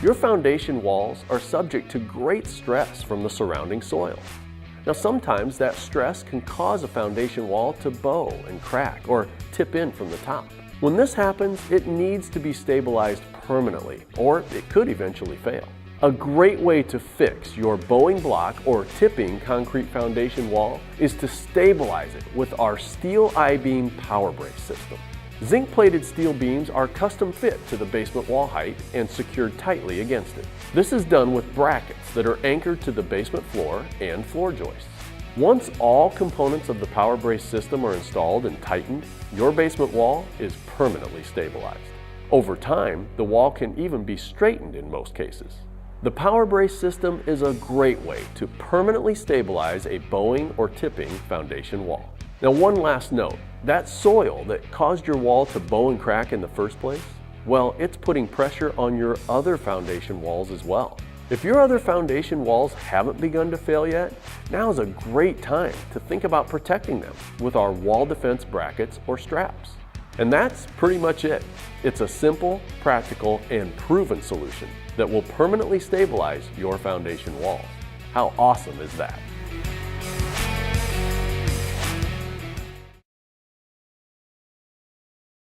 Your foundation walls are subject to great stress from the surrounding soil. Now, sometimes that stress can cause a foundation wall to bow and crack or tip in from the top. When this happens, it needs to be stabilized permanently, or it could eventually fail. A great way to fix your bowing block or tipping concrete foundation wall is to stabilize it with our steel I-beam Powerbrace system. Zinc-plated steel beams are custom fit to the basement wall height and secured tightly against it. This is done with brackets that are anchored to the basement floor and floor joists. Once all components of the Powerbrace system are installed and tightened, your basement wall is permanently stabilized. Over time, the wall can even be straightened in most cases. The Powerbrace system is a great way to permanently stabilize a bowing or tipping foundation wall. Now, one last note, that soil that caused your wall to bow and crack in the first place, well, it's putting pressure on your other foundation walls as well. If your other foundation walls haven't begun to fail yet, now is a great time to think about protecting them with our wall defense brackets or straps. And that's pretty much it. It's a simple, practical, and proven solution that will permanently stabilize your foundation walls. How awesome is that?